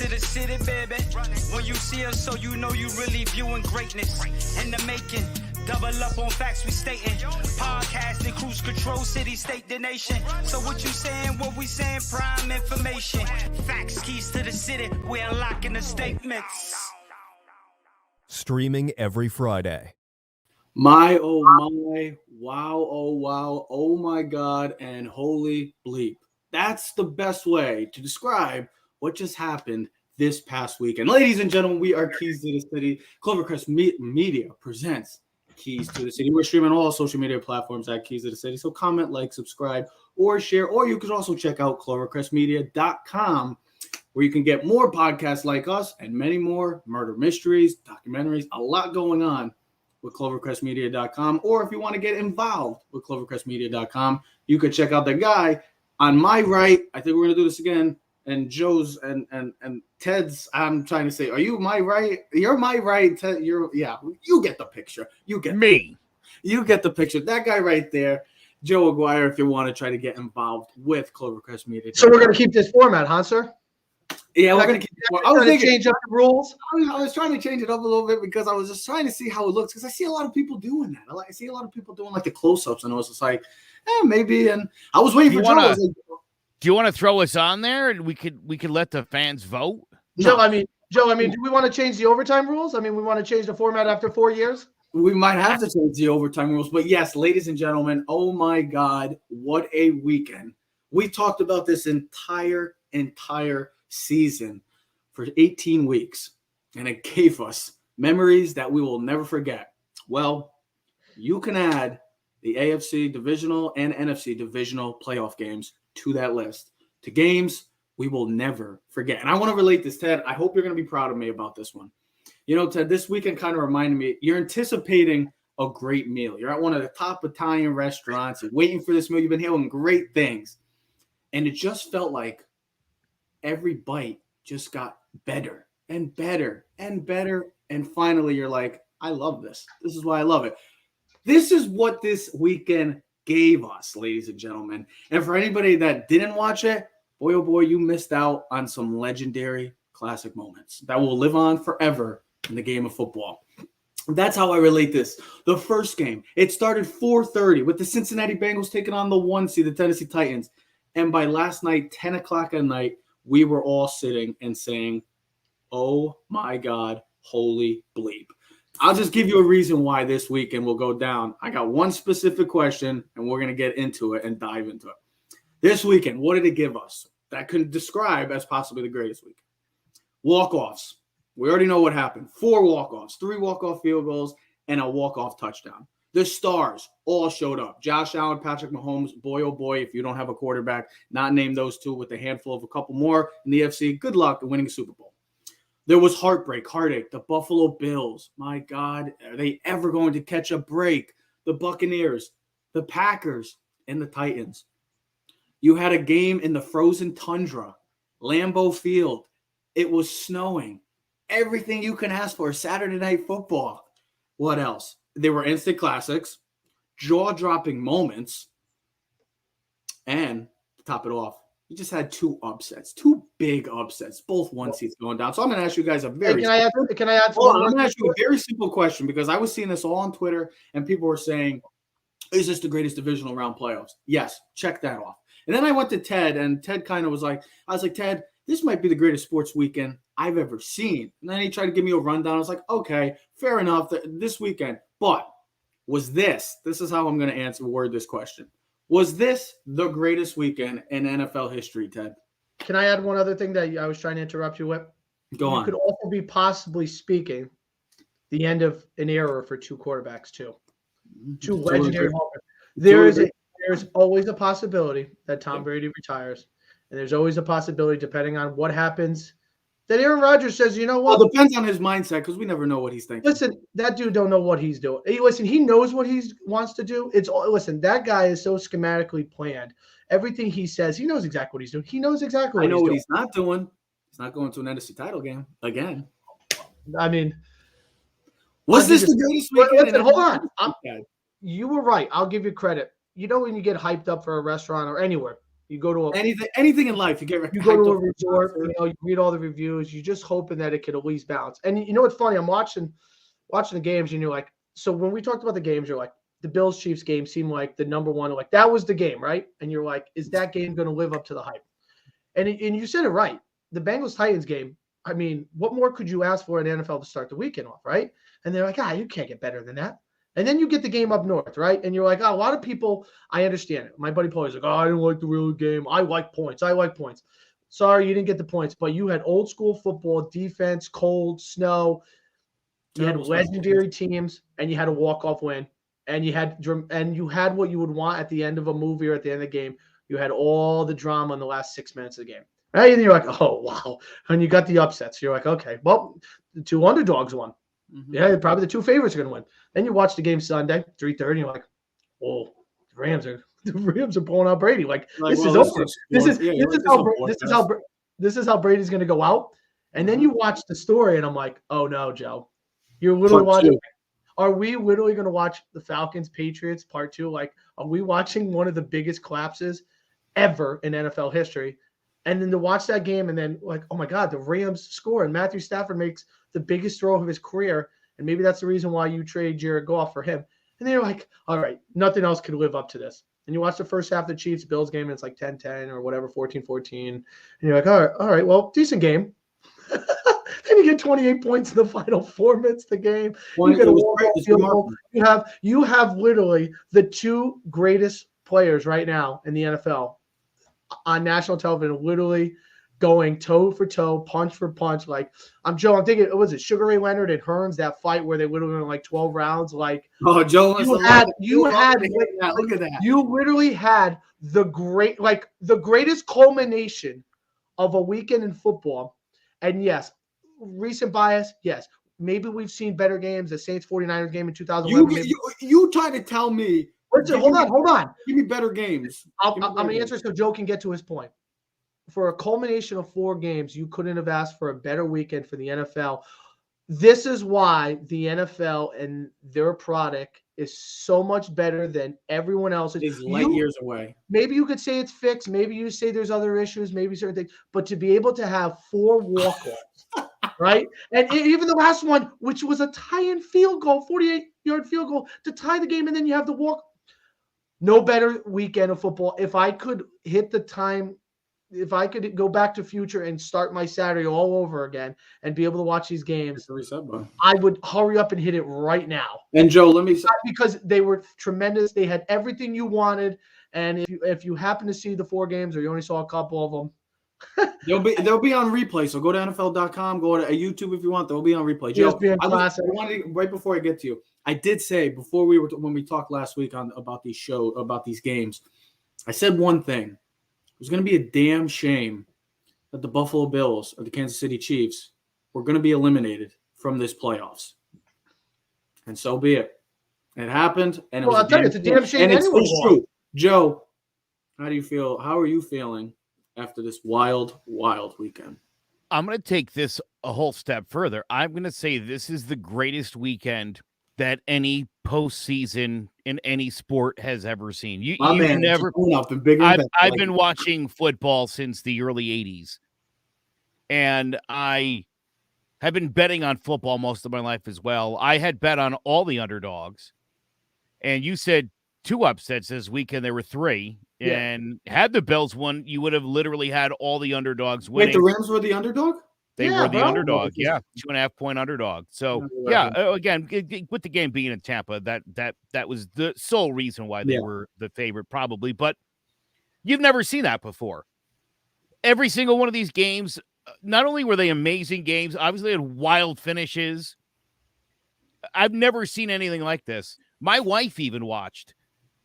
to the city, baby. When you see us, so you know you really viewing greatness in the making. Double up on facts we stating. Podcasting, cruise control, city, state, the nation. So what you saying, what we saying, prime information. Facts, keys to the city, we unlocking the statements. Streaming every Friday. My, oh my, wow, oh wow, oh my God, and holy bleep. That's the best way to describe what just happened this past weekend. Ladies and gentlemen, we are Keys to the City. Clovercrest Media presents Keys to the City. We're streaming all social media platforms at Keys to the City. So comment, like, subscribe, or share. Or you can also check out clovercrestmedia.com, where you can get more podcasts like us and many more murder mysteries, documentaries, a lot going on with clovercrestmedia.com. Or if you want to get involved with clovercrestmedia.com, you could check out the guy on my right. I think we're going to do this again. And Joe's and Ted's, I'm trying to say, are you my right? You're my right, Ted. You get the picture. You get the picture. That guy right there, Joe Aguirre, if you want to try to get involved with Clovercrest Media. So we're going to keep this format, huh, sir? Yeah, we're going to keep it. I was trying to change up the rules. I was trying to change it up a little bit because I was just trying to see how it looks, because I see a lot of people doing that. I see a lot of people doing like the close-ups, and I was just like, maybe. And I was waiting for Joe. Do you want to throw us on there and we could let the fans vote? Joe, I mean, do we want to change the overtime rules? I mean, we want to change the format after 4 years? We might have to change the overtime rules. But yes, ladies and gentlemen, oh my God, what a weekend. We talked about this entire season for 18 weeks, and it gave us memories that we will never forget. Well, you can add the AFC divisional and NFC divisional playoff games to that list, to games we will never forget. And I want to relate this, Ted. I hope you're going to be proud of me about this one. You know, Ted, this weekend kind of reminded me, you're anticipating a great meal. You're at one of the top Italian restaurants. You're waiting for this meal. You've been hearing great things. And it just felt like every bite just got better and better and better. And finally, you're like, I love this. This is why I love it. This is what this weekend gave us, ladies and gentlemen. And for anybody that didn't watch it, boy, oh boy, you missed out on some legendary classic moments that will live on forever in the game of football. That's how I relate this. The first game, it started 4:30 with the Cincinnati Bengals taking on the 1 seed, the Tennessee Titans. And by last night, 10 o'clock at night, we were all sitting and saying, oh my God, holy bleep. I'll just give you a reason why this weekend will go down. I got one specific question, and we're going to get into it and dive into it. This weekend, what did it give us that could describe as possibly the greatest weekend? Walk-offs. We already know what happened. 4 walk-offs, 3 walk-off field goals, and a walk-off touchdown. The stars all showed up. Josh Allen, Patrick Mahomes, boy, oh boy, if you don't have a quarterback, not name those two with a handful of a couple more in the AFC, good luck in winning a Super Bowl. There was heartbreak, heartache. The Buffalo Bills, my God, are they ever going to catch a break? The Buccaneers, the Packers, and the Titans. You had a game in the frozen tundra, Lambeau Field. It was snowing. Everything you can ask for, Saturday Night Football. What else? There were instant classics, jaw-dropping moments, and to top it off, you just had 2 upsets, 2 big upsets, both 1 seeds going down. So I'm going to ask you guys a very I'm going to ask you a very simple question, because I was seeing this all on Twitter and people were saying, is this the greatest divisional round playoffs? Yes, check that off. And then I went to Ted, and Ted kind of was like, I was like, Ted, this might be the greatest sports weekend I've ever seen. And then he tried to give me a rundown. I was like, okay, fair enough, this weekend. But was this is how I'm going to word this question. Was this the greatest weekend in NFL history, Ted? Can I add one other thing that I was trying to interrupt you with? Go on. You could also be possibly speaking the end of an era for 2 quarterbacks, too. 2 legendary moments. There's always a possibility that Tom Brady retires, and there's always a possibility, depending on what happens, that Aaron Rodgers says, you know what? Well, it depends on his mindset, because we never know what he's thinking. Listen, that dude don't know what he's doing. He knows what he wants to do. That guy is so schematically planned. Everything he says, he knows exactly what he's doing. He knows exactly what he's doing. I know what he's not doing. He's not going to an NFC title game again. I mean, was this the greatest weekend? Listen, hold on. You were right. I'll give you credit. You know when you get hyped up for a restaurant or anywhere, You go to anything in life, you go to a resort, you read all the reviews, you're just hoping that it could at least bounce. And you know what's funny? I'm watching the games, and you're like, so when we talked about the games, you're like, the Bills-Chiefs game seemed like the number one, like that was the game, right? And you're like, is that game going to live up to the hype? And you said it right. The Bengals-Titans game, I mean, what more could you ask for in the NFL to start the weekend off, right? And they're like, you can't get better than that. And then you get the game up north, right? And you're like, a lot of people, I understand it. My buddy Paul's like, I don't like the real game. I like points. Sorry, you didn't get the points, but you had old school football, defense, cold, snow. You had legendary teams, and you had a walk-off win, and you had what you would want at the end of a movie or at the end of the game. You had all the drama in the last 6 minutes of the game, right? And you're like, oh wow, and you got the upsets. You're like, okay, well, the two underdogs won. Mm-hmm. Yeah, probably the two favorites are going to win. Then you watch the game Sunday, 3:30, and you're like, oh, the Rams are pulling out Brady. Like this is over. This is how Brady's going to go out. And then you watch the story, and I'm like, oh no, Joe, you're literally watching. Are we literally going to watch the Falcons Patriots Part 2? Like, are we watching one of the biggest collapses ever in NFL history? And then to watch that game, and then like, oh my God, the Rams score, and Matthew Stafford makes the biggest throw of his career, and maybe that's the reason why you trade Jared Goff for him. And then you're like, all right, nothing else could live up to this. And you watch the first half of the Chiefs-Bills game, and it's like 10-10 or whatever, 14-14. And you're like, all right, well, decent game. Then you get 28 points in the final 4 minutes of the game. You get a walk-off field goal. You have literally the two greatest players right now in the NFL on national television, literally going toe for toe, punch for punch. Like I'm thinking, was it Sugar Ray Leonard and Hearns, that fight where they literally went like 12 rounds? Like, oh, Joe, look at that. You literally had the greatest culmination of a weekend in football. And yes, recent bias, yes. Maybe we've seen better games. The Saints 49ers game in 2011. You trying to tell me? Hold on. Give me better games. I'm going to answer so Joe can get to his point. For a culmination of 4 games, you couldn't have asked for a better weekend for the NFL. This is why the NFL and their product is so much better than everyone else's. It's light years away. Maybe you could say it's fixed. Maybe you say there's other issues, maybe certain things. But to be able to have 4 walk-offs, right? And even the last one, which was a tie-in field goal, 48-yard field goal to tie the game, and then you have the walk. No better weekend of football. If I could hit the time, if I could go back to future and start my Saturday all over again and be able to watch these games, I would hurry up and hit it right now. And Joe, let me say, because they were tremendous. They had everything you wanted. And if you happen to see the 4 games or you only saw a couple of them, they'll be on replay. So go to NFL.com, go to YouTube if you want. They'll be on replay. Joe, I wanted right before I get to you, I did say before when we talked last week about these games, I said one thing. It was going to be a damn shame that the Buffalo Bills or the Kansas City Chiefs were going to be eliminated from this playoffs. And so be it. It happened, and I'll tell you, it's a damn shame. And it's true. Joe, how do you feel? How are you feeling after this wild, wild weekend? I'm going to take this a whole step further. I'm going to say this is the greatest weekend that any postseason in any sport has ever seen. I've been watching football since the early 80s, and I have been betting on football most of my life as well. I had bet on all the underdogs, and you said 2 upsets this weekend. There were 3, and had the Bills won, you would have literally had all the underdogs winning. Wait, the Rams were the underdog? They were the underdog, 2.5-point underdog. So, again, with the game being in Tampa, that was the sole reason why they were the favorite, probably. But you've never seen that before. Every single one of these games, not only were they amazing games, obviously they had wild finishes. I've never seen anything like this. My wife even watched.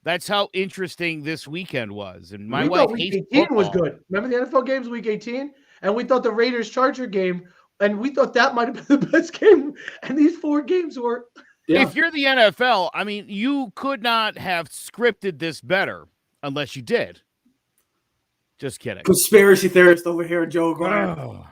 That's how interesting this weekend was. And my wife hates Week 18 was good. Remember the NFL games Week 18? And we thought the Raiders-Charger game, and we thought that might have been the best game. And these 4 games were. Yeah. If you're the NFL, I mean, you could not have scripted this better unless you did. Just kidding. Conspiracy theorist over here, Joe.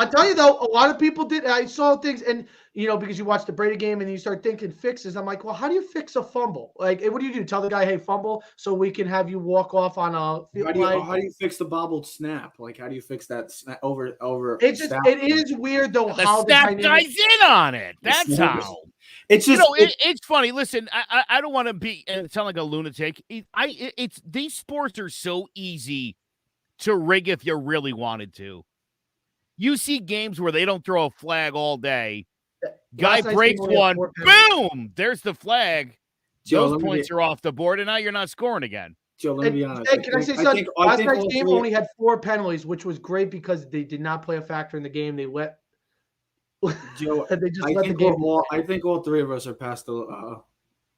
I tell you though, a lot of people did. I saw things, and because you watch the Brady game and you start thinking fixes. I'm like, well, how do you fix a fumble? Like, what do you do? Tell the guy, hey, fumble, so we can have you walk off on a field. How do you fix the bobbled snap? Like, how do you fix that snap over? It is weird though how the snap guy's in on it. That's how. It's just it's funny. Listen, I don't want to sound like a lunatic. It's these sports are so easy to rig if you really wanted to. You see games where they don't throw a flag all day. Guy breaks one, boom! There's the flag. Those points are off the board, and now you're not scoring again. Joe, let me be honest. Can I say something? Last night's game only had 4 penalties, which was great because they did not play a factor in the game. They let Joe. they just let the game. I think all three of us are past the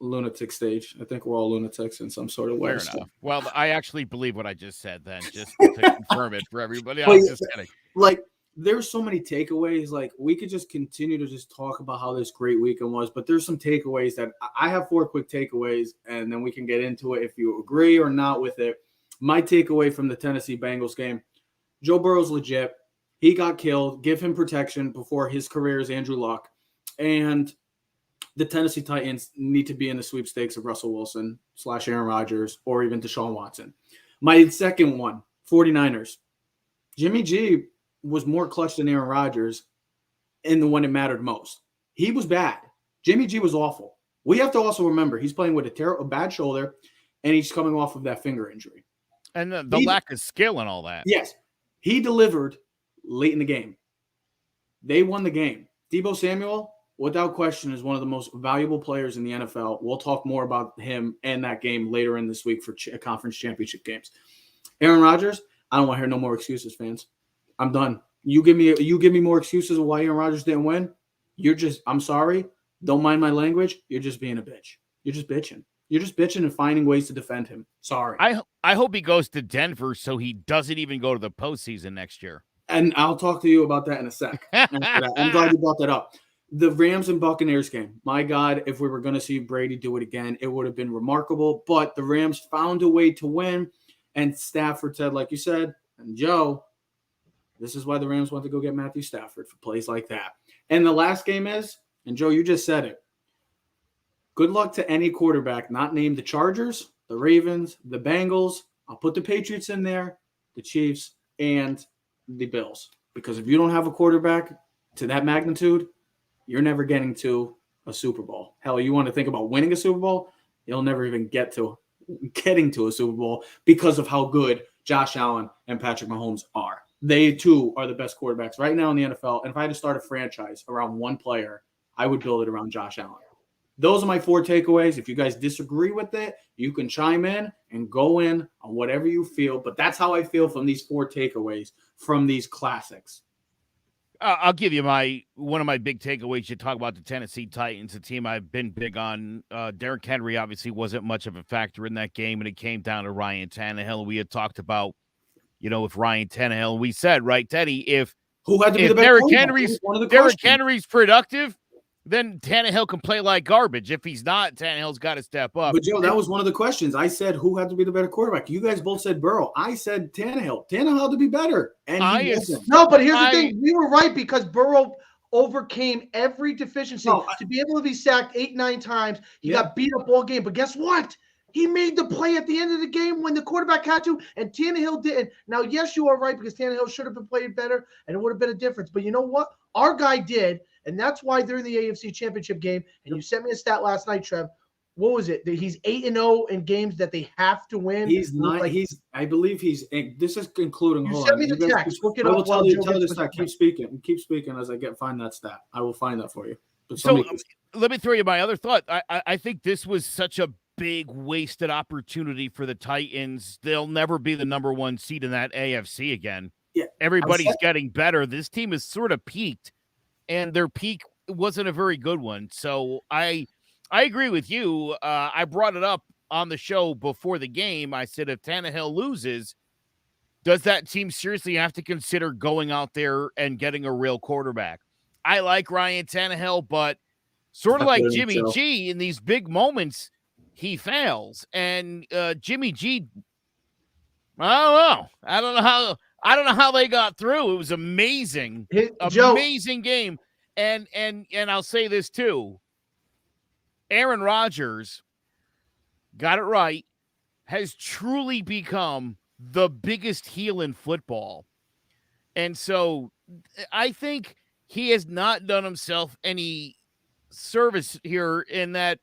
lunatic stage. I think we're all lunatics in some sort of way. Fair enough. Well, I actually believe what I just said then, just to confirm it for everybody. I'm just kidding. Like, there's so many takeaways. Like, we could just continue to just talk about how this great weekend was, but there's some takeaways that I have 4 quick takeaways, and then we can get into it if you agree or not with it. My takeaway from the Tennessee Bengals game: Joe Burrow's legit. He got killed. Give him protection before his career is Andrew Luck. And the Tennessee Titans need to be in the sweepstakes of Russell Wilson / Aaron Rodgers or even Deshaun Watson. My second one, 49ers. Jimmy G was more clutch than Aaron Rodgers in the one it mattered most. He was bad. Jimmy G was awful. We have to also remember he's playing with a bad shoulder, and he's coming off of that finger injury. And the lack of skill and all that. Yes. He delivered late in the game. They won the game. Deebo Samuel, without question, is one of the most valuable players in the NFL. We'll talk more about him and that game later in this week for conference championship games. Aaron Rodgers, I don't want to hear no more excuses, fans. I'm done. You give me more excuses of why Aaron Rodgers didn't win. I'm sorry. Don't mind my language. You're just being a bitch. You're just bitching. You're just bitching and finding ways to defend him. Sorry. I hope he goes to Denver so he doesn't even go to the postseason next year. And I'll talk to you about that in a sec. I'm glad you brought that up. The Rams and Buccaneers game. My God, if we were going to see Brady do it again, it would have been remarkable. But the Rams found a way to win. And Stafford said, like you said, and Joe, this is why the Rams want to go get Matthew Stafford for plays like that. And the last game is, and Joe, you just said it, good luck to any quarterback not named the Chargers, the Ravens, the Bengals. I'll put the Patriots in there, the Chiefs, and the Bills. Because if you don't have a quarterback to that magnitude, you're never getting to a Super Bowl. Hell, you want to think about winning a Super Bowl? You'll never even get to getting to a Super Bowl because of how good Josh Allen and Patrick Mahomes are. They, too, are the best quarterbacks right now in the NFL. And if I had to start a franchise around one player, I would build it around Josh Allen. Those are my 4 takeaways. If you guys disagree with it, you can chime in and go in on whatever you feel. But that's how I feel from these 4 takeaways from these classics. I'll give you one of my big takeaways. You talk about the Tennessee Titans, a team I've been big on. Derrick Henry obviously wasn't much of a factor in that game, and it came down to Ryan Tannehill. We had talked about, with Ryan Tannehill. We said, right, Teddy, if Derrick Henry's productive, then Tannehill can play like garbage. If he's not, Tannehill's got to step up. But, Joe, that was one of the questions. I said who had to be the better quarterback. You guys both said Burrow. I said Tannehill. Tannehill had to be better. And he wasn't. No, but here's the thing. We were right because Burrow overcame every deficiency. To be able to be sacked 8-9 times, he got beat up all game. But guess what? He made the play at the end of the game when the quarterback had to, and Tannehill didn't. Now, yes, you are right because Tannehill should have been played better, and it would have been a difference. But you know what? Our guy did, and that's why they're in the AFC Championship game. And you sent me a stat last night, Trev. What was it? He's 8-0 in games that they have to win. He's not. I believe he's. This is concluding. You sent me the text. Look it up. Tell this stat. Keep speaking as I find that stat. I will find that for you. So let me throw you my other thought. I think this was such a big wasted opportunity for the Titans. They'll never be the number 1 seed in that AFC again. Yeah, everybody's getting better. This team is sort of peaked, and their peak wasn't a very good one. So I agree with you. I brought it up on the show before the game. I said, if Tannehill loses, does that team seriously have to consider going out there and getting a real quarterback? I like Ryan Tannehill, but sort of like Jimmy G in these big moments, he fails. And Jimmy G, I don't know I don't know how they got through. It was amazing. Amazing game. And I'll say this too. Aaron Rodgers got it right, has truly become the biggest heel in football. And so I think he has not done himself any service here in that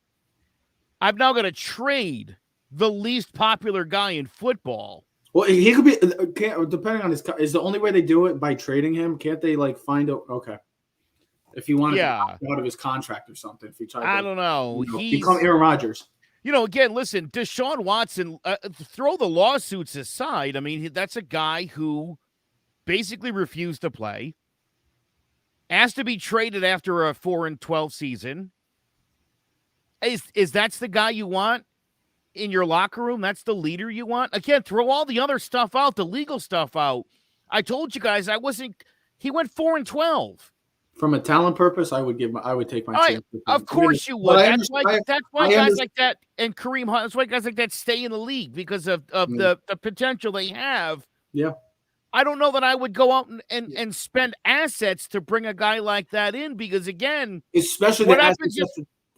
I'm now going to trade the least popular guy in football. Well, he could be, depending on is the only way they do it by trading him? Can't they find out? Okay. If he wanted to opt out of his contract or something. If he tried I don't know. Become Aaron Rodgers. Again, listen, Deshaun Watson, throw the lawsuits aside. I mean, that's a guy who basically refused to play, asked to be traded after a 4-12 season. Is that's the guy you want in your locker room? That's the leader you want? Again, throw all the other stuff out, the legal stuff out. I told you guys he went 4-12. From a talent purpose, I would take my chance. Of course you would. That's why guys like that and Kareem Hunt, that's why guys like that stay in the league because of the potential they have. Yeah. I don't know that I would go out and spend assets to bring a guy like that in because, again, especially if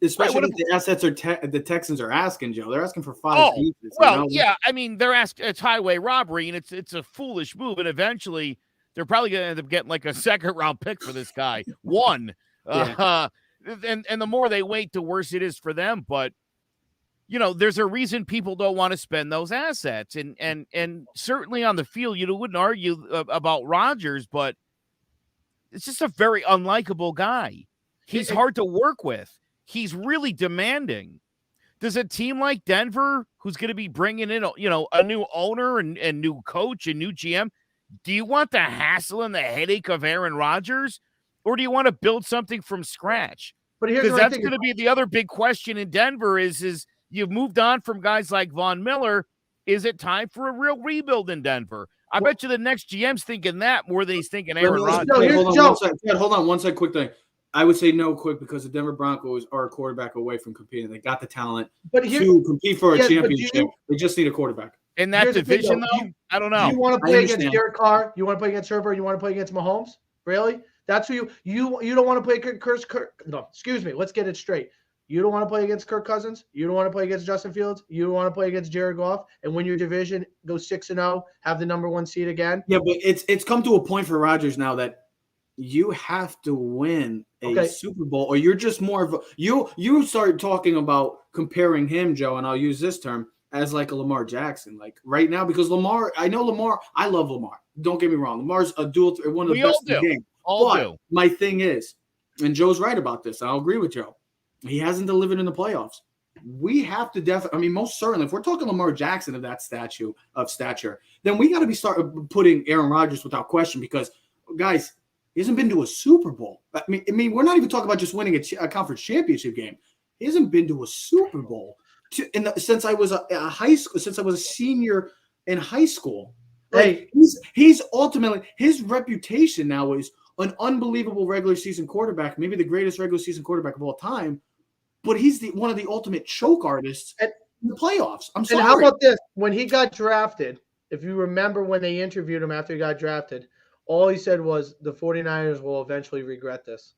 the assets are the Texans are asking, Joe. They're asking for 5 pieces. Well, yeah. I mean, they're asking. It's highway robbery, and it's a foolish move. And eventually, they're probably going to end up getting like a 2nd-round pick for this guy. One. And the more they wait, the worse it is for them. But there's a reason people don't want to spend those assets. And certainly on the field, you wouldn't argue about Rodgers, but it's just a very unlikable guy. He's hard to work with. He's really demanding. Does a team like Denver, who's going to be bringing in, a new owner and new coach and new GM, do you want the hassle and the headache of Aaron Rodgers, or do you want to build something from scratch? Because that's going to be the other big question in Denver is you've moved on from guys like Von Miller. Is it time for a real rebuild in Denver? I bet you the next GM's thinking that more than he's thinking Aaron Rodgers. Hold on one second, quick thing. I would say no quick because the Denver Broncos are a quarterback away from competing. They got the talent to compete for a championship. They just need a quarterback. In that division, though, I don't know. You want to play against Derek Carr? You want to play against Herbert? You want to play against Mahomes? Really? That's who you don't want to play against Kirk. No, excuse me. Let's get it straight. You don't want to play against Kirk Cousins. You don't want to play against Justin Fields. You don't want to play against Jared Goff and win your division, go 6-0, have the number 1 seed again. Yeah, but it's come to a point for Rodgers now that you have to win a Super Bowl, or you're just more of a you start talking about comparing him, Joe, and I'll use this term as like a Lamar Jackson, like right now, because I love Lamar. Don't get me wrong. Lamar's a one of the best in the game. But my thing is, and Joe's right about this, I'll agree with Joe. He hasn't delivered in the playoffs. We have to most certainly, if we're talking Lamar Jackson of that stature, then we got to start putting Aaron Rodgers without question because, guys, he hasn't been to a Super Bowl. I mean, we're not even talking about just winning a conference championship game. He hasn't been to a Super Bowl since I was since I was a senior in high school. Like, he's ultimately, his reputation now is an unbelievable regular season quarterback, maybe the greatest regular season quarterback of all time. But he's one of the ultimate choke artists in the playoffs. I'm sorry. And how about this? When he got drafted, if you remember when they interviewed him after he got drafted, all he said was the 49ers will eventually regret this.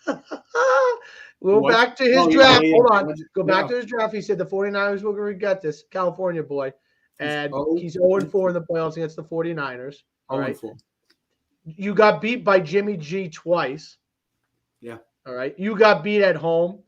Back to his draft. Hold on. Go back to his draft. He said the 49ers will regret this. California boy. And he's 0-4 in the playoffs against the 49ers. All right. You got beat by Jimmy G twice. Yeah. All right. You got beat at home.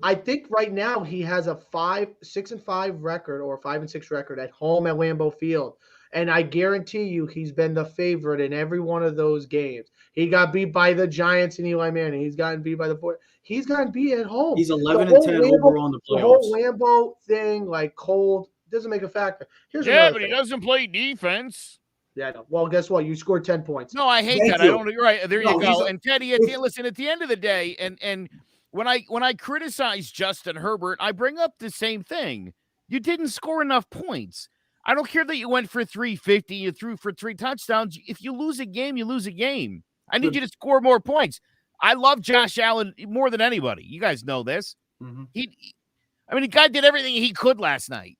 I think right now he has a 6-5 record or 5-6 record at home at Lambeau Field. And I guarantee you he's been the favorite in every one of those games. He got beat by the Giants and Eli Manning. He's gotten beat by the 40. He's gotten beat at home. He's 11-10 overall in the playoffs. The whole Lambeau thing, like cold, doesn't make a factor. But he doesn't play defense. Yeah, no. Well, guess what? You scored 10 points. No, I hate that. I don't. You're right. There you go. And Teddy, listen. At the end of the day, and when I criticize Justin Herbert, I bring up the same thing. You didn't score enough points. I don't care that you went for 350, you threw for 3 touchdowns. If you lose a game, you lose a game. I need you to score more points. I love Josh Allen more than anybody. You guys know this. Mm-hmm. The guy did everything he could last night,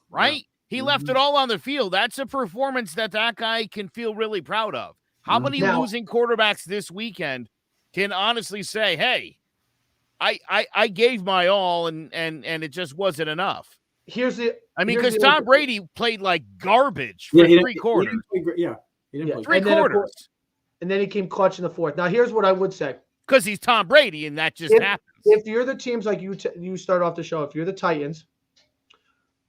right? He left it all on the field. That's a performance that guy can feel really proud of. How many Now, losing quarterbacks this weekend can honestly say, hey, I gave my all and it just wasn't enough? Because Tom Brady played like garbage for 3 quarters. He didn't play 3 quarters. And then he came clutch in the 4th. Now, here's what I would say. Because he's Tom Brady, and that just happens. If you're the teams like you start off the show, if you're the Titans,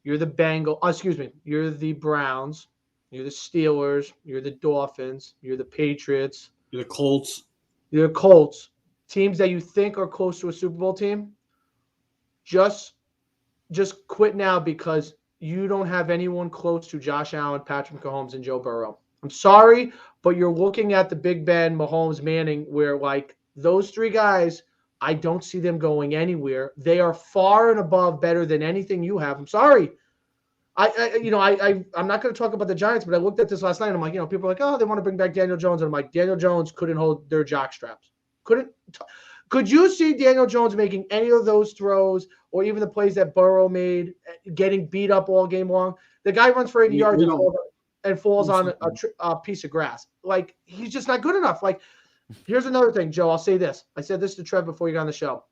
you're the Bengals, you're the Browns, you're the Steelers, you're the Dolphins, you're the Patriots, you're the Colts. You're the Colts. Teams that you think are close to a Super Bowl team, just quit now because you don't have anyone close to Josh Allen, Patrick Mahomes, and Joe Burrow. I'm sorry, but you're looking at the Big Ben, Mahomes, Manning, where like those 3 guys, I don't see them going anywhere. They are far and above better than anything you have. I'm sorry. I'm not going to talk about the Giants, but I looked at this last night. And I'm like, people are like, oh, they want to bring back Daniel Jones. And I'm like, Daniel Jones couldn't hold their jock straps. Could you see Daniel Jones making any of those throws or even the plays that Burrow made, getting beat up all game long? The guy runs for 80 yards and falls on a piece of grass. Like, he's just not good enough. Like, here's another thing, Joe. I'll say this. I said this to Trev before you got on the show.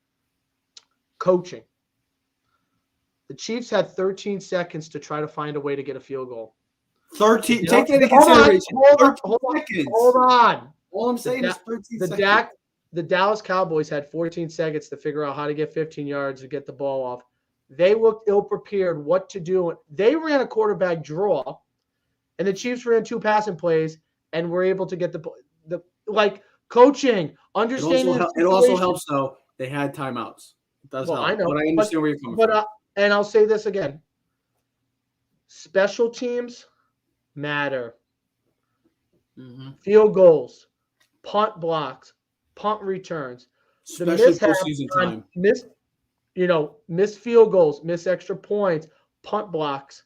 Coaching. The Chiefs had 13 seconds to try to find a way to get a field goal. 13. Take that into consideration. Hold on. All I'm saying is 13 seconds. The Dallas Cowboys had 14 seconds to figure out how to get 15 yards to get the ball off. They looked ill-prepared what to do. They ran a quarterback draw, and the Chiefs ran 2 passing plays and were able to get the coaching, understanding. It also helps, though. They had timeouts. It does help. I know. But I understand where you're coming from. And I'll say this again. Special teams matter. Field goals, punt blocks, punt returns. Especially postseason time. Missed field goals, missed extra points, punt blocks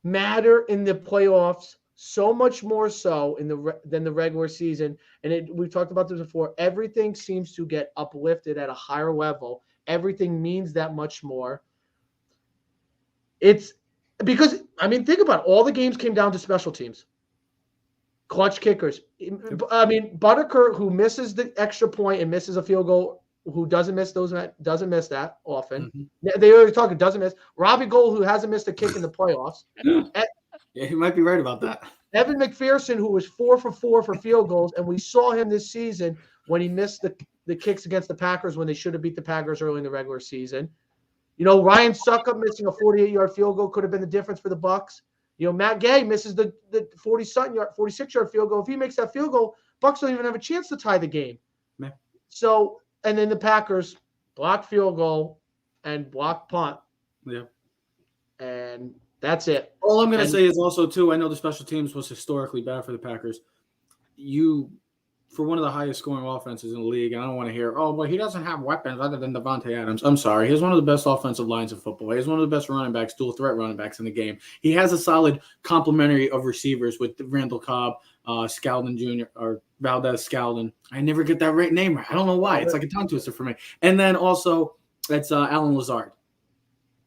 matter in the playoffs so much more so than the regular season. And we've talked about this before. Everything seems to get uplifted at a higher level. Everything means that much more. It's because, think about it. All the games came down to special teams. Clutch kickers. Butterker, who misses the extra point and misses a field goal, who doesn't miss that often. They already talking doesn't miss. Robbie Gould, who hasn't missed a kick in the playoffs. Yeah, he might be right about that. Evan McPherson, who was 4 for 4 for field goals, and we saw him this season when he missed the kicks against the Packers when they should have beat the Packers early in the regular season. Ryan Suckup missing a 48-yard field goal could have been the difference for the Bucs. Matt Gay misses the 46-yard field goal. If he makes that field goal, Bucs don't even have a chance to tie the game. Man. So, and then the Packers block field goal and block punt. Yeah. And that's it. All I'm going to say is also, too, I know the special teams was historically bad for the Packers. For one of the highest scoring offenses in the league, and I don't want to hear, he doesn't have weapons other than Devontae Adams. I'm sorry. He has one of the best offensive lines in football. He has one of the best running backs, dual threat running backs in the game. He has a solid complementary of receivers with Randall Cobb, Scaldon Jr., or Valdez Scaldon. I never get that name right. I don't know why. It's like a tongue twister for me. And then also, it's Alan Lazard.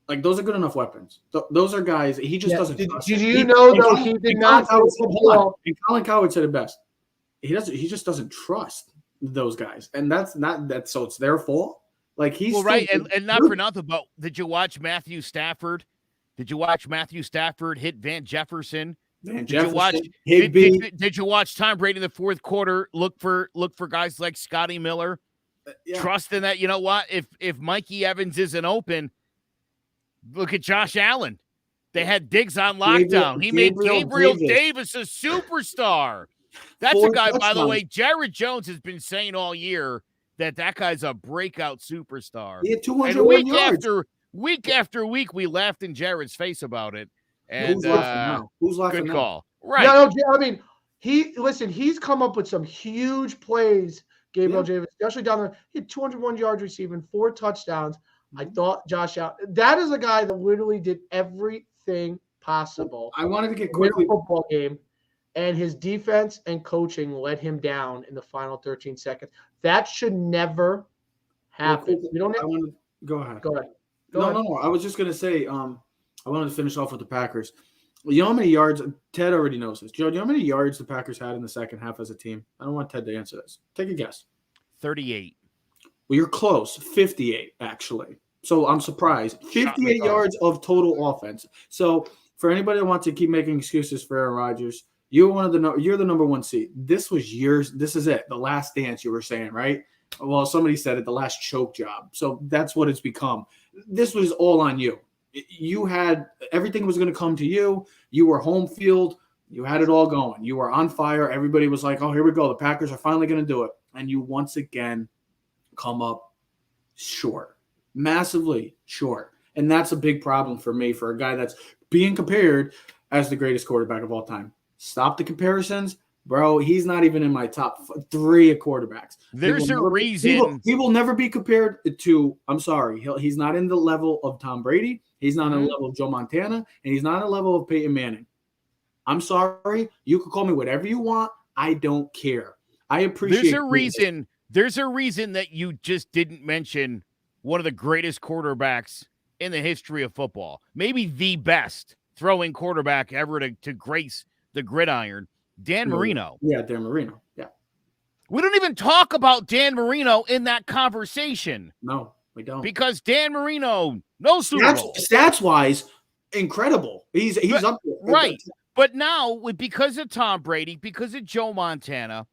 Like, those are good enough weapons. Those are guys he just doesn't trust. Did you know, though, he did not – and Colin Cowherd said it best. He just doesn't trust those guys, and that's not that. So it's their fault. Like he's right, and not for nothing. But did you watch Matthew Stafford? Did you watch Matthew Stafford hit Van Jefferson? Did you watch Tom Brady in the 4th quarter look for guys like Scotty Miller? Trust in that. You know what? If Mikey Evans isn't open, look at Josh Allen. They had Diggs on lockdown. He made Gabriel Davis a superstar. That's a guy, by the way, Jared Jones has been saying all year that guy's a breakout superstar. He had 201 yards. Week after week, we laughed in Jared's face about it. And who's laughing good now? call. Right. No, he's come up with some huge plays, Gabriel Davis, especially down there. He had 201 yards receiving, 4 touchdowns. I thought Josh Allen, that is a guy that literally did everything possible. I wanted to get quickly football game. And his defense and coaching let him down in the final 13 seconds. That should never happen. Go ahead. Go ahead. No. I was just going to say, I wanted to finish off with the Packers. You know how many yards? Ted already knows this. Joe, do you know how many yards the Packers had in the second half as a team? I don't want Ted to answer this. Take a guess. 38. Well, you're close. 58, actually. So I'm surprised. 58 yards of total offense. So for anybody that wants to keep making excuses for Aaron Rodgers, you're the number one seed. This was years. This is it. The last dance you were saying, right? Well, somebody said it, the last choke job. So that's what it's become. This was all on you. You had everything was going to come to you. You were home field. You had it all going. You were on fire. Everybody was like, oh, here we go. The Packers are finally going to do it. And you once again come up short, massively short. And that's a big problem for me, for a guy that's being compared as the greatest quarterback of all time. Stop the comparisons. Bro, he's not even in my top 3 of quarterbacks. There's a reason. He will never be compared to, I'm sorry, he's not in the level of Tom Brady. He's not in the level of Joe Montana. And he's not in the level of Peyton Manning. I'm sorry. You can call me whatever you want. I don't care. I appreciate it. There's a reason that you just didn't mention one of the greatest quarterbacks in the history of football. Maybe the best throwing quarterback ever to grace the gridiron. Dan Marino. Yeah, Dan Marino. Yeah. We don't even talk about Dan Marino in that conversation. No, we don't. Because Dan Marino, no Super Bowl. Stats-wise, incredible. He's up there. Right. But now, because of Tom Brady, because of Joe Montana,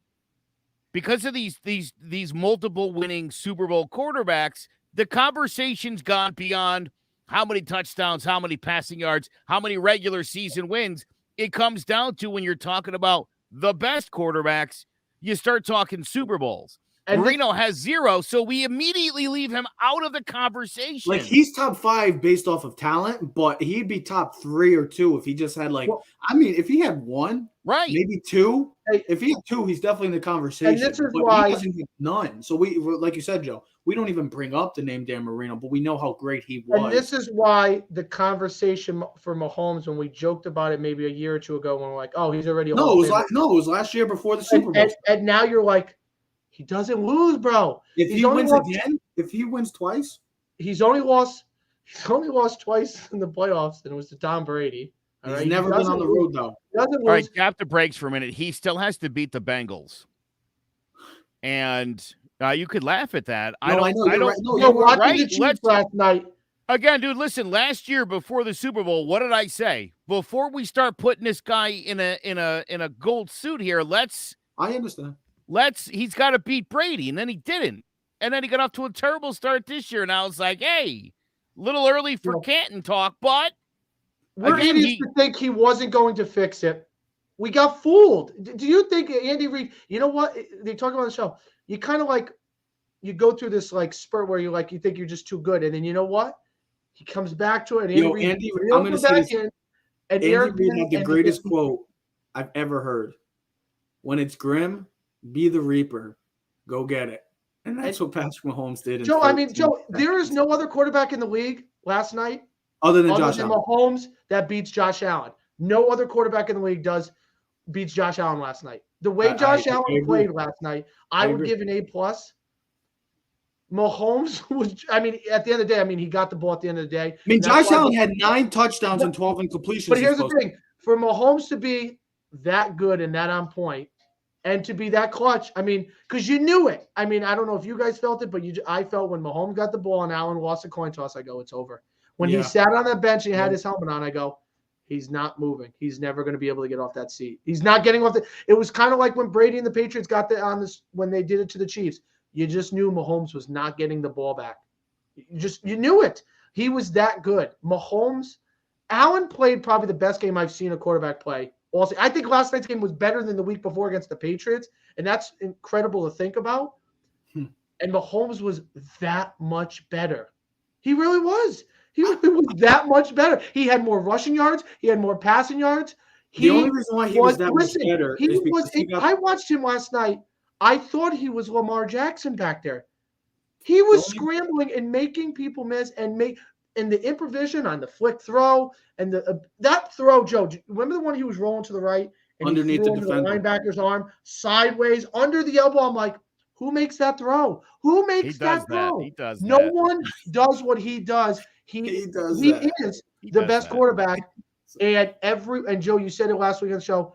because of these multiple winning Super Bowl quarterbacks, the conversation's gone beyond how many touchdowns, how many passing yards, how many regular season wins. It comes down to, when you're talking about the best quarterbacks, you start talking Super Bowls. And Marino has 0, so we immediately leave him out of the conversation. Like, he's top 5 based off of talent, but he'd be top 3 or 2 if he just had if he had 1, right, maybe 2. If he had 2, he's definitely in the conversation. And this is why he doesn't get none. So we, like you said, Joe, we don't even bring up the name Dan Marino, but we know how great he was. And this is why the conversation for Mahomes, when we joked about it maybe a year or 2 ago, when we're like, oh, he's already it was last year before the Super Bowl. And now you're like, he doesn't lose, bro. If he wins again, if he wins twice, he's only lost twice in the playoffs, and it was to Tom Brady. He's never been on the road, though. All right, tap the brakes for a minute. He still has to beat the Bengals. And you could laugh at that. Last night. Again, dude, listen, last year before the Super Bowl, what did I say? Before we start putting this guy in a gold suit here, I understand. He's got to beat Brady, and then he didn't. And then he got off to a terrible start this year, and I was like, hey, a little early for Canton talk, but we're idiots to think he wasn't going to fix it. We got fooled. Do you think Andy Reid, you know what? They talk about the show. You kind of you go through this spurt where you think you're just too good, and then you know what? He comes back to it. And I'm going to say this. Andy Reid had the greatest quote I've ever heard. When it's grim, be the reaper. Go get it. And that's what Patrick Mahomes did. Joe, there is no other quarterback in the league last night other than Josh Allen. Mahomes that beats Josh Allen. No other quarterback in the league beats Josh Allen last night. The way Josh Allen played last night, I would give an A+. Mahomes was, at the end of the day, he got the ball at the end of the day. Josh Allen had 9 touchdowns and 12 incompletions. But here's the thing. For Mahomes to be that good and that on point, and to be that clutch, because you knew it. I don't know if you guys felt it, but I felt when Mahomes got the ball and Allen lost a coin toss, I go, it's over. When he sat on that bench and he had his helmet on, I go, he's not moving. He's never going to be able to get off that seat. He's not getting off it was kind of like when Brady and the Patriots got when they did it to the Chiefs. You just knew Mahomes was not getting the ball back. You knew it. He was that good. Allen played probably the best game I've seen a quarterback play. Also, I think last night's game was better than the week before against the Patriots, and that's incredible to think about. And Mahomes was that much better. He really was. He really was that much better. He had more rushing yards. He had more passing yards. The only reason why he was that much better is because I watched him last night. I thought he was Lamar Jackson back there. He was scrambling and making people miss and the improvisation on the flick throw and that throw, Joe. Remember the one he was rolling to the right and underneath the linebacker's arm, sideways, under the elbow? I'm like, who makes that throw? Who makes that throw? He does. No one does what he does. He is the best quarterback And Joe, you said it last week on the show,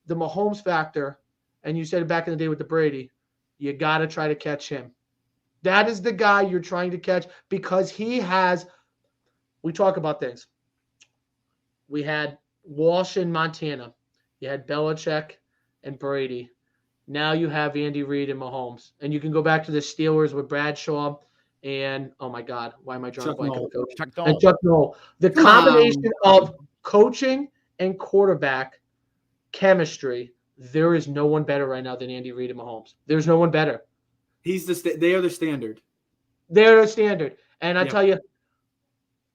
the Mahomes factor, and you said it back in the day with the Brady, you got to try to catch him. That is the guy you're trying to catch because he has – we talk about things. We had Walsh in Montana. You had Belichick and Brady. Now you have Andy Reid and Mahomes. And you can go back to the Steelers with Bradshaw and, oh, my God, why am I drawing a blank on the coach? Chuck Noll. The combination of coaching and quarterback chemistry, there is no one better right now than Andy Reid and Mahomes. There's no one better. They are the standard. They're the standard. And I tell you,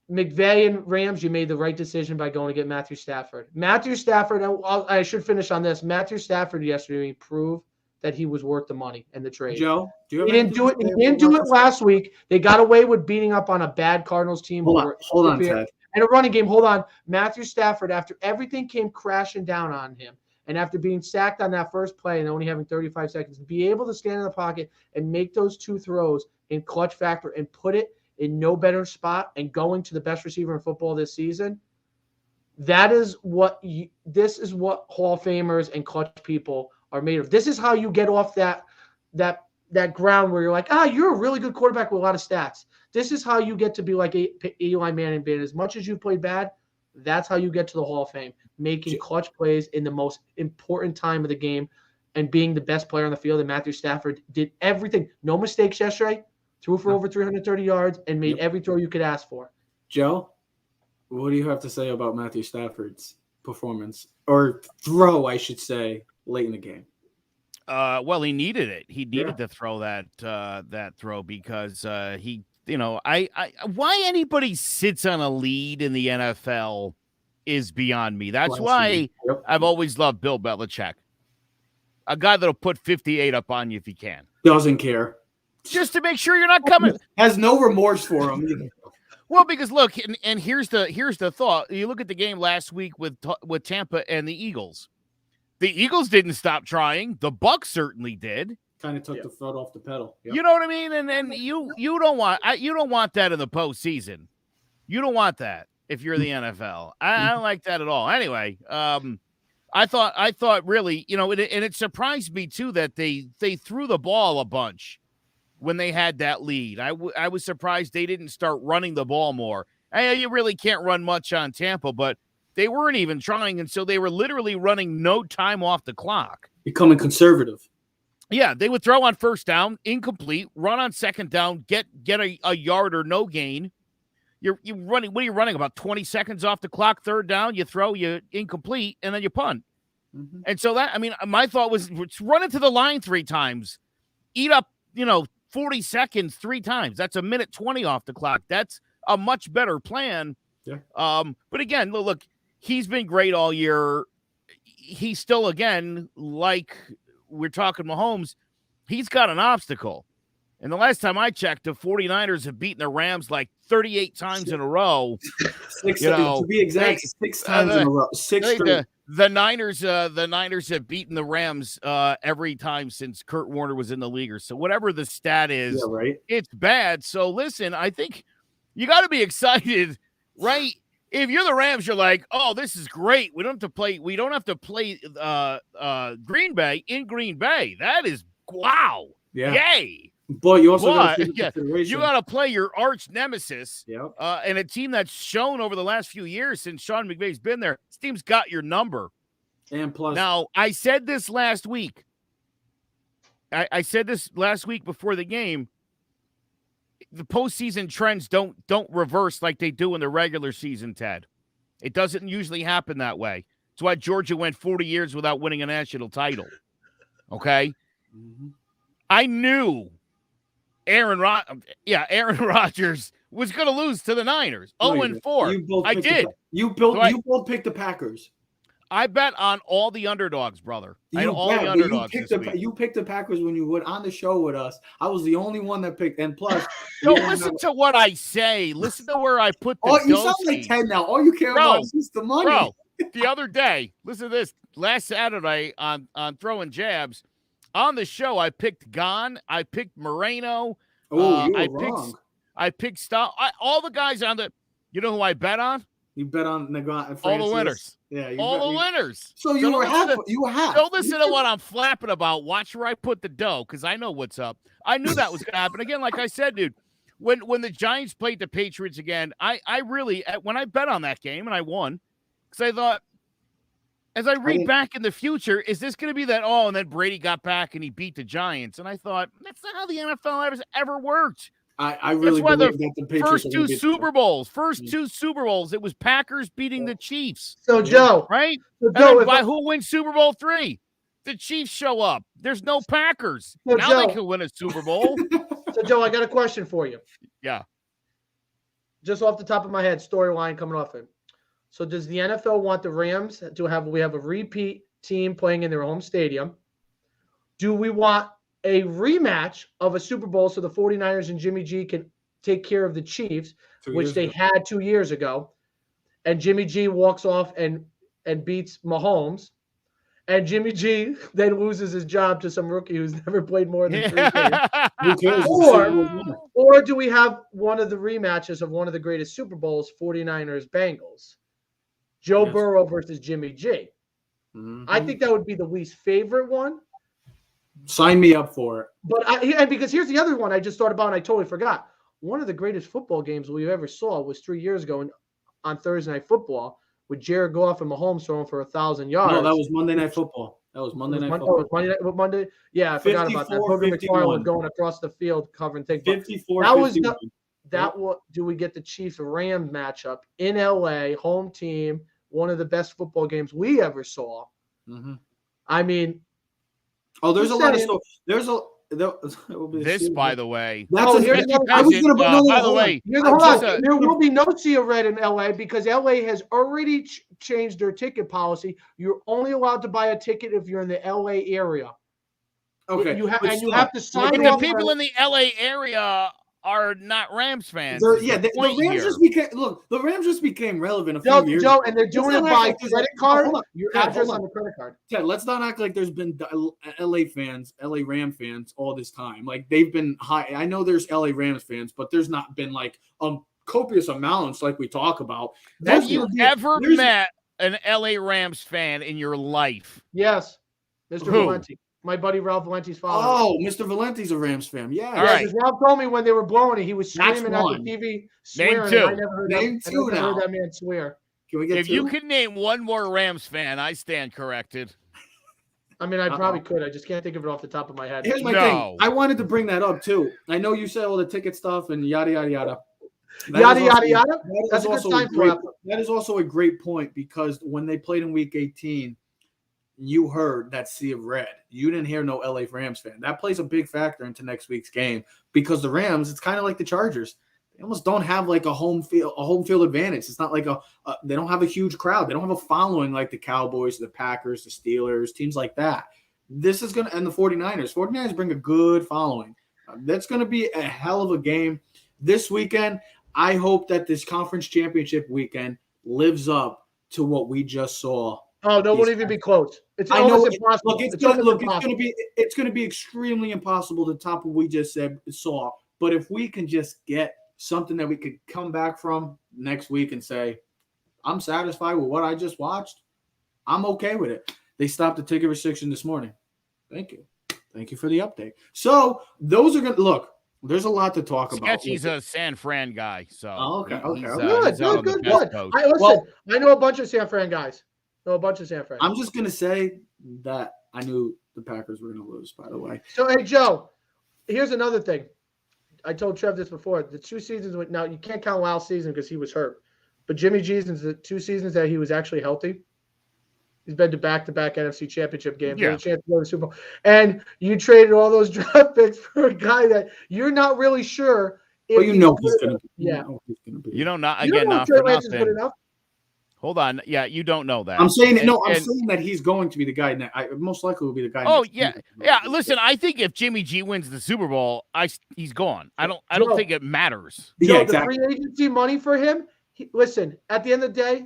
McVay and Rams, you made the right decision by going to get Matthew Stafford. Matthew Stafford, I should finish on this. Matthew Stafford yesterday proved that he was worth the money and the trade. Joe, he didn't do it last week. They got away with beating up on a bad Cardinals team. Hold on, Ted. And a running game. Hold on. Matthew Stafford, after everything came crashing down on him, and after being sacked on that first play and only having 35 seconds, be able to stand in the pocket and make those two throws in clutch factor and put it in no better spot and going to the best receiver in football this season, this is what Hall of Famers and clutch people are made of. This is how you get off that ground where you're like, you're a really good quarterback with a lot of stats. This is how you get to be like Eli Manning. As much as you played bad, that's how you get to the Hall of Fame, making clutch plays in the most important time of the game and being the best player on the field. And Matthew Stafford did everything. No mistakes yesterday. Threw for over 330 yards and made every throw you could ask for. Joe, what do you have to say about Matthew Stafford's performance or throw, I should say, late in the game? Well, he needed it. He needed to throw that throw because why anybody sits on a lead in the NFL is beyond me. That's why I've always loved Bill Belichick. A guy that'll put 58 up on you if he can. Doesn't care. Just to make sure you're not coming. Has no remorse for him either. Well, because look, and here's the thought. You look at the game last week with Tampa and the Eagles. The Eagles didn't stop trying. The Bucs certainly did. Kind of took the foot off the pedal. Yep. You know what I mean? And you don't want that in the postseason. You don't want that if you're the NFL. I don't like that at all. Anyway, I thought really, and it surprised me too that they threw the ball a bunch when they had that lead. I was surprised they didn't start running the ball more. You really can't run much on Tampa, but they weren't even trying, and so they were literally running no time off the clock. Becoming conservative. Yeah, they would throw on first down, incomplete, run on second down, get a yard or no gain. You're running. What are you running? About 20 seconds off the clock, third down, you throw, you incomplete, and then you punt. Mm-hmm. And so my thought was run into the line 3 times, eat up, 40 seconds 3 times. That's a minute 20 off the clock. That's a much better plan. Yeah. But again, look, he's been great all year. He's still, again, like we're talking Mahomes, he's got an obstacle. And the last time I checked, the 49ers have beaten the Rams like 38 times in a row. To be exact, 6 times in a row. The Niners have beaten the Rams every time since Kurt Warner was in the league. So whatever the stat is, it's bad. So listen, I think you got to be excited, right? If you're the Rams, you're like, oh, this is great. We don't have to play Green Bay in Green Bay. That is wow. Yeah. Yay. But you also got to play your arch nemesis. Yep. And a team that's shown over the last few years since Sean McVay's been there, this team's got your number. And plus, now I said this last week. I said this last week before the game. The postseason trends don't reverse like they do in the regular season, Ted. It doesn't usually happen that way. That's why Georgia went 40 years without winning a national title. Okay? Mm-hmm. I knew Aaron Rodgers was going to lose to the Niners. 0-4. I did. You both picked the Packers. I bet on all the underdogs, brother. You picked the Packers when you went on the show with us. I was the only one that picked. And plus, don't listen to what I say. Listen to where I put the you sound like Ted now. All you care about is just the money. Bro, the other day, listen to this. Last Saturday on Throwing Jabs, on the show, I picked Gone. I picked Marino. Oh, you were wrong. I picked all the guys on the – you know who I bet on? You bet on Francis. All the winners. Yeah, all the winners. So you were half. Don't listen to what I'm flapping about. Watch where I put the dough, because I know what's up. I knew that was going to happen. Again, like I said, dude, when the Giants played the Patriots again, I really, when I bet on that game and I won, because I thought, as I read back in the future, is this going to be that, and then Brady got back and he beat the Giants? And I thought, that's not how the NFL has ever worked. I really believe that the Patriots first two Super Bowls, it was Packers beating the Chiefs. So, Joe. Right? So, Joe, who wins Super Bowl III? The Chiefs show up. There's no Packers. So, now Joe, they can win a Super Bowl. So, Joe, I got a question for you. Yeah. Just off the top of my head, storyline coming off it. So does the NFL want the Rams to have a repeat team playing in their home stadium? Do we want a rematch of a Super Bowl so the 49ers and Jimmy G can take care of the Chiefs, which they had 2 years ago, and Jimmy G walks off and beats Mahomes, and Jimmy G then loses his job to some rookie who's never played more than 3 games? Who cares? Or do we have one of the rematches of one of the greatest Super Bowls, 49ers Bengals? Joe Burrow versus Jimmy G. Mm-hmm. I think that would be the least favorite one. Sign me up for it. But because here's the other one I just thought about and I totally forgot. One of the greatest football games we ever saw was 3 years ago on Thursday Night Football with Jared Goff and Mahomes throwing for 1,000 yards. No, that was Monday Night Football. Monday. Yeah, I forgot about that. Booger McFarland going across the field covering things. 54-51. Do we get the Chiefs-Rams matchup in LA, home team? One of the best football games we ever saw. Mm-hmm. I mean, there's a lot of stuff. By the way, there will be no Sea of Red in LA because LA has already changed their ticket policy. You're only allowed to buy a ticket if you're in the LA area. Okay, you have to sign but the people in the LA area are not Rams fans. The Rams just became relevant a few years ago. And they're doing it by credit card. Your address on the credit card. Ted, let's not act like there's been LA Ram fans all this time. Like they've been high. I know there's LA Rams fans, but there's not been like copious amounts like we talk about. Have you ever met an LA Rams fan in your life? Yes, Mr. Valenti. My buddy Ralph Valenti's father. Oh, Mr. Valenti's a Rams fan. Yeah. All right. Ralph told me when they were blowing it, he was screaming at the TV, swearing. Name two. I never heard that man swear. Can we get if you could name one more Rams fan, I stand corrected. I mean, I probably could. I just can't think of it off the top of my head. Here's my thing. I wanted to bring that up, too. I know you said all the ticket stuff and yada, yada, yada. Yada. That's a good sign for that. That is also a great point because when they played in Week 18, you heard that sea of red. You didn't hear no LA Rams fan. That plays a big factor into next week's game because the Rams, it's kind of like the Chargers. They almost don't have like a home field advantage. It's not like they don't have a huge crowd. They don't have a following like the Cowboys, the Packers, the Steelers, teams like that. This is going to, and the 49ers. 49ers bring a good following. That's going to be a hell of a game this weekend. I hope that this conference championship weekend lives up to what we just saw. Oh, no, won't even be close. It's almost impossible. It's going to be extremely impossible to top what we just saw. But if we can just get something that we could come back from next week and say, I'm satisfied with what I just watched, I'm okay with it. They stopped the ticket restriction this morning. Thank you. Thank you for the update. So those are going to look. There's a lot to talk about. Sketchy's a San Fran guy, so okay. Good. I know a bunch of San Fran guys. I'm just going to say that I knew the Packers were going to lose, by the way. So, hey, Joe, here's another thing. I told Trev this before. The 2 seasons – now, you can't count last season because he was hurt. But Jimmy G's the 2 seasons that he was actually healthy, he's been to back-to-back NFC Championship games. Yeah. Chance to go to the Super Bowl. And you traded all those draft picks for a guy that you're not really sure if he's going to be. Yeah. You don't know. Again, not for nothing. Hold on. Yeah, you don't know that. I'm saying that he's going to be the guy. Most likely will be the guy. Oh, yeah. Yeah, listen, I think if Jimmy G wins the Super Bowl, he's gone. I don't think it matters. Yeah, exactly. The free agency money for him, listen, at the end of the day,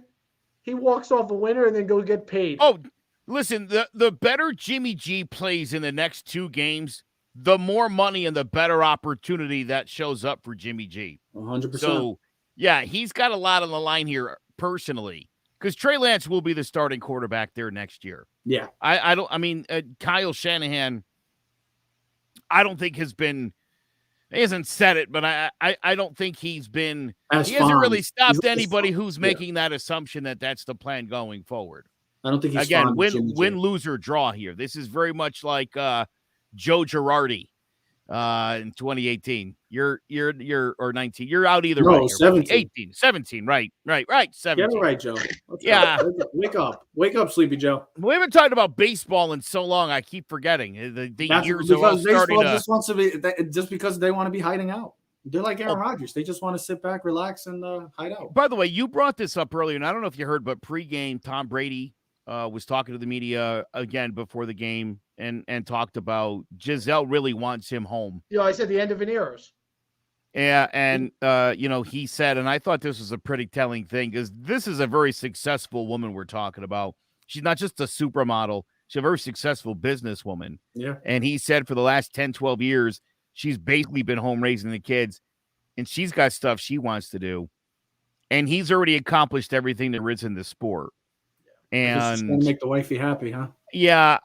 he walks off a winner and then goes get paid. Oh, listen, the better Jimmy G plays in the next 2 games, the more money and the better opportunity that shows up for Jimmy G. 100%. So, yeah, he's got a lot on the line here. personally, because Trey Lance will be the starting quarterback there next year. Yeah. Kyle Shanahan, I don't think he hasn't said it, but I don't think he hasn't really stopped anybody who's making that assumption that that's the plan going forward. I don't think he's again win, lose or draw here. This is very much like Joe Girardi in 2018. You're or 19. You're out either way. 17. 17. Right. 17. Get it right, Joe. Yeah. Wake up, Sleepy Joe. We haven't talked about baseball in so long. I keep forgetting. The years are all starting to. Just wants to be just because they want to be hiding out. They're like Aaron Rodgers. They just want to sit back, relax, and hide out. By the way, you brought this up earlier, and I don't know if you heard, but pregame, Tom Brady was talking to the media again before the game and talked about Giselle really wants him home. I said the end of an era. Yeah, and he said, and I thought this was a pretty telling thing, because this is a very successful woman we're talking about. She's not just a supermodel. She's a very successful businesswoman. Yeah. And he said for the last 10, 12 years, she's basically been home raising the kids, and she's got stuff she wants to do. And he's already accomplished everything there is in the sport. And going to make the wifey happy, huh? Yeah,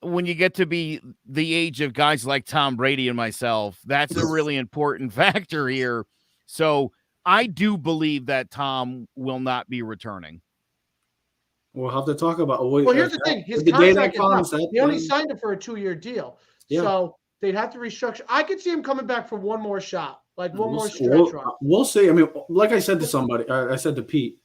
when you get to be the age of guys like Tom Brady and myself, that's a really important factor here. So I do believe that Tom will not be returning. We'll have to talk about. Well, here's the thing: his contract he only signed it for a 2-year deal, so they'd have to restructure. I could see him coming back for one more shot, more stretch run. We'll see. I mean, like I said to somebody, I said to Pete,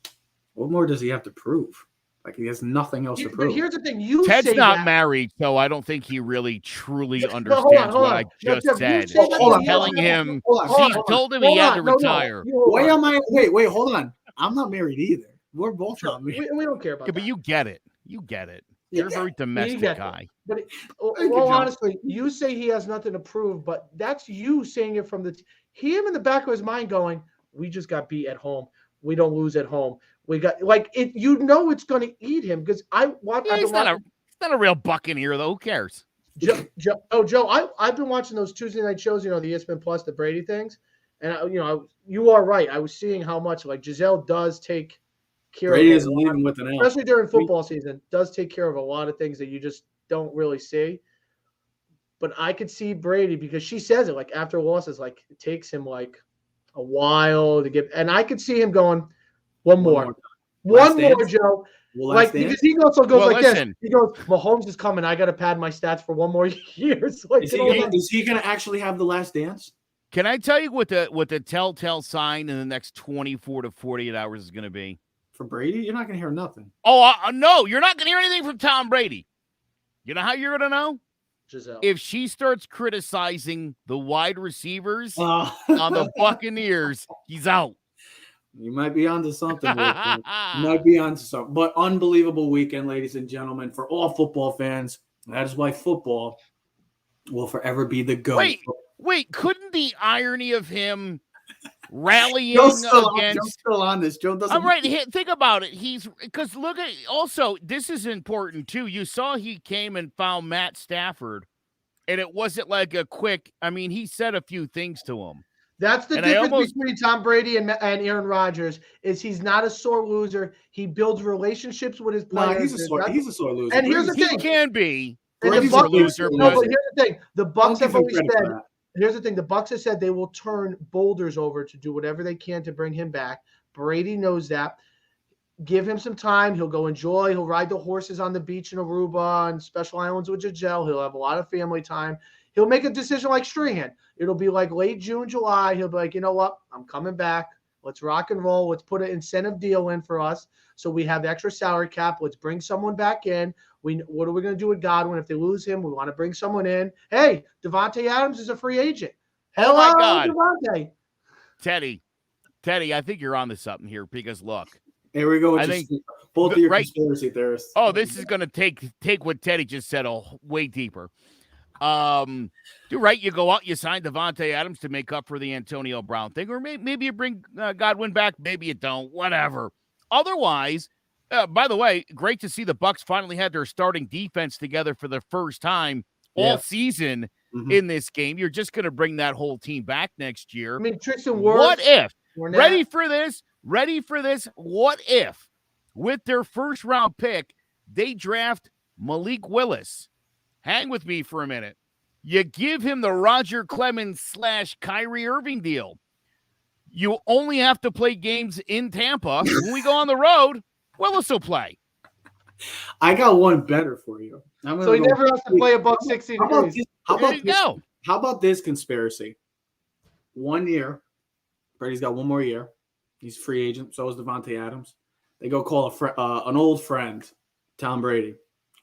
what more does he have to prove? Like, he has nothing else to prove. But here's the thing: Ted's not married, so I don't think he really truly understands what I just said. She's telling him, she told him he had to retire. Wait, hold on. I'm not married either. We're both not married. We don't care about that. But you get it. You're a very domestic guy. But honestly, you say he has nothing to prove, but that's you saying it from him in the back of his mind going, we just got beat at home. We don't lose at home. We got it. It's going to eat him because He's not a real Buccaneer though. Who cares? Joe, I've been watching those Tuesday night shows. The ESPN Plus, the Brady things, and you are right. I was seeing how much Giselle does take care Brady of. Isn't leaving with an L. Especially during football season, does take care of a lot of things that you just don't really see. But I could see Brady because she says it after losses, it takes him a while to get, and I could see him going. One more, Joe. Because he also goes this. He goes, Mahomes is coming. I got to pad my stats for one more year. Is he going to actually have the last dance? Can I tell you what the telltale sign in the next 24 to 48 hours is going to be? For Brady, you're not going to hear nothing. Oh, no, you're not going to hear anything from Tom Brady. You know how you're going to know? Giselle. If she starts criticizing the wide receivers on the Buccaneers, he's out. You might be onto something. But unbelievable weekend, ladies and gentlemen, for all football fans. That is why football will forever be the GOAT. Wait, couldn't the irony of him rallying Joe's against still on this. Joe doesn't. I'm right. Think about it. Because look at also this is important too. You saw he came and found Matt Stafford, and it wasn't like a quick. I mean, he said a few things to him. That's the difference between Tom Brady and Aaron Rodgers is he's not a sore loser. He builds relationships with his players. He's a sore loser. And here's the thing. He can be. Here's the thing. The Bucs have always said. Here's the thing. The Bucs have said they will turn boulders over to do whatever they can to bring him back. Brady knows that. Give him some time. He'll go enjoy. He'll ride the horses on the beach in Aruba and special islands with Giselle. He'll have a lot of family time. He'll make a decision like Strahan. It'll be late June, July. He'll be like, you know what? I'm coming back. Let's rock and roll. Let's put an incentive deal in for us so we have extra salary cap. Let's bring someone back in. What are we going to do with Godwin? If they lose him, we want to bring someone in. Hey, Devontae Adams is a free agent. Hello, my God. Devontae. Teddy, I think you're on to something here because look. Here we go. I think both of your conspiracy theorists. Oh, this is going to take what Teddy just said way deeper. You're right. You go out, you sign Devontae Adams to make up for the Antonio Brown thing, or maybe you bring Godwin back, maybe you don't, whatever. Otherwise, by the way, great to see the Bucs finally had their starting defense together for the first time all season in this game. You're just going to bring that whole team back next year. I mean, Tristan What if? Ready for this? Ready for this? What if, with their first round pick, they draft Malik Willis? Hang with me for a minute. You give him the Roger Clemens / Kyrie Irving deal. You only have to play games in Tampa. When we go on the road, Willis will play. I got one better for you. So he never has to play above 60 degrees. How about this conspiracy? 1 year. Brady's got one more year. He's a free agent. So is Devontae Adams. They go call an old friend, Tom Brady.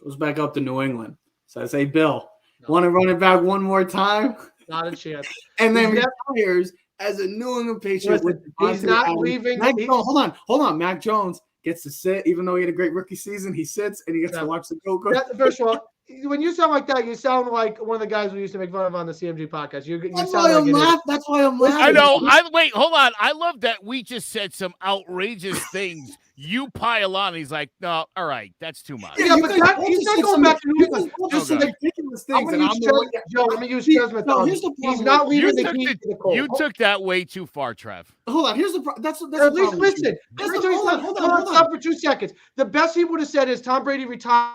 Goes back up to New England. Says, hey, Bill, want to run it back one more time? Not a chance. And then retires as a New England Patriot. He's not leaving. Hold on. Mac Jones gets to sit, even though he had a great rookie season. He sits and he gets to watch the go. First of all, when you sound like that, you sound like one of the guys we used to make fun of on the CMG podcast. That's why I'm laughing. I know. Wait, hold on. I love that we just said some outrageous things. You pile on. He's like, no, all right, that's too much. Yeah, but he's not going back to New England. Just some ridiculous things. Let me use judgment. He's not leaving the key to the Colts. You took that way too far, Trev. Hold on. Here's the problem. That's at least listen. Hold on for 2 seconds. The best he would have said is Tom Brady retired.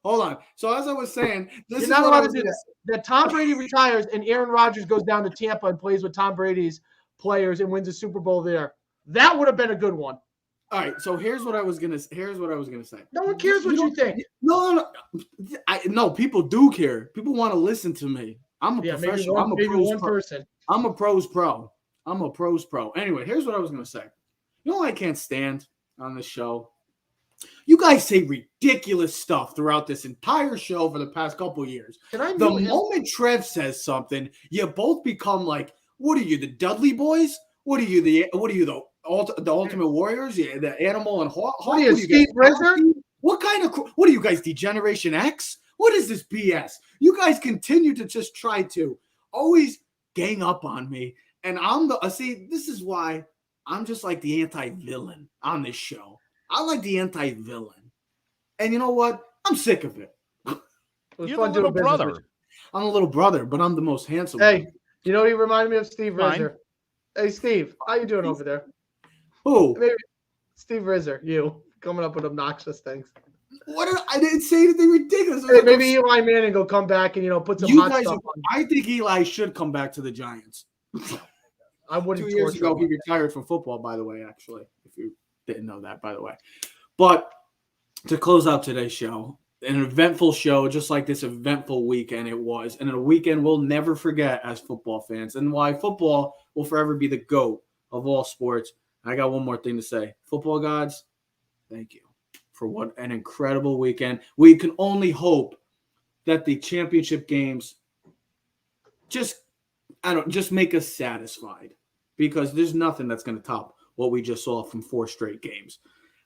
Hold on. So as I was saying, you're not allowed to do that. That Tom Brady retires and Aaron Rodgers goes down to Tampa and plays with Tom Brady's players and wins a Super Bowl there. That would have been a good one. All right. So here's what I was gonna say. No one cares what you think. No. People do care. People want to listen to me. I'm a professional. Maybe one person. I'm a pros pro. Anyway, here's what I was gonna say. You know what I can't stand on this show? You guys say ridiculous stuff throughout this entire show for the past couple of years. The moment Trev says something, you both become like, what are you, the Dudley Boys? What are you, the Ultimate Warriors? Yeah, the Animal and Hawk? What are you, Steve Rizzer? What are you guys, Degeneration X? What is this BS? You guys continue to just try to always gang up on me. And this is why I'm just like the anti-villain on this show. I like the anti-villain. And you know what? I'm sick of it. You're the little brother. I'm a little brother, but I'm the most handsome. Hey, you know, he reminded me of Steve Rizzer. Hey, Steve, how you doing over there? Who? Maybe Steve Rizzer, you coming up with obnoxious things. I didn't say anything ridiculous. Hey, maybe Eli Manning will come back and put some hot stuff on. I think Eli should come back to the Giants. I wouldn't. 2 years ago, he retired from football. By the way, actually, if you didn't know that, by the way. But to close out today's show, an eventful show, just like this eventful weekend it was, and a weekend we'll never forget as football fans, and why football will forever be the GOAT of all sports. I got one more thing to say. Football gods, thank you for what an incredible weekend. We can only hope that the championship games just make us satisfied, because there's nothing that's going to top what we just saw from 4 straight games.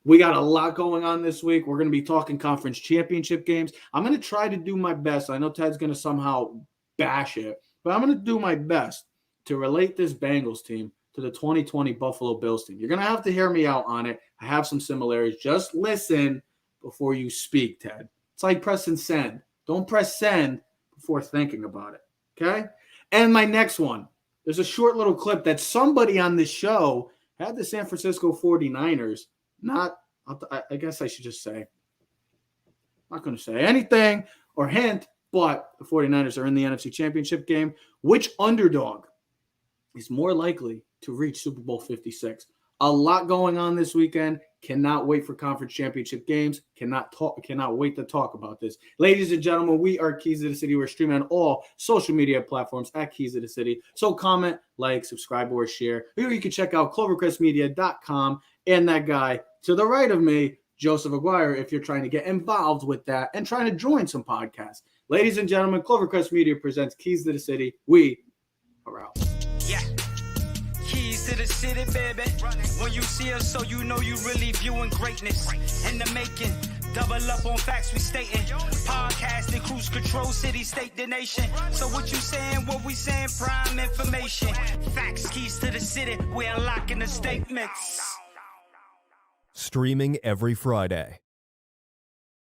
We got a lot going on this week. We're going to be talking conference championship games. I'm going to try to do my best. I know Ted's going to somehow bash it, but I'm going to do my best to relate this Bengals team to the 2020 Buffalo Bills team. You're going to have to hear me out on it. I have some similarities. Just listen before you speak, Ted. It's like pressing send. Don't press send before thinking about it, okay? And my next one, there's a short little clip that somebody on this show had the San Francisco 49ers I guess I should just say, I'm not going to say anything or hint, but the 49ers are in the NFC Championship game. Which underdog is more likely to reach Super Bowl 56? A lot going on this weekend. Cannot wait for conference championship games. Cannot wait to talk about this. Ladies and gentlemen, we are Keys of the City. We're streaming on all social media platforms at Keys of the City. So comment, like, subscribe, or share. Or you can check out clovercrestmedia.com and that guy to the right of me, Joseph Aguirre, if you're trying to get involved with that and trying to join some podcasts. Ladies and gentlemen, Clovercrest Media presents Keys to the City. We are out. Yeah. Keys to the city, baby. When you see us, so you know you really viewing greatness in the making. Double up on facts we stating. Podcasting, cruise control, city, state, the nation. So what you saying, what we saying, prime information. Facts, keys to the city, we're unlocking the statements. Streaming every Friday.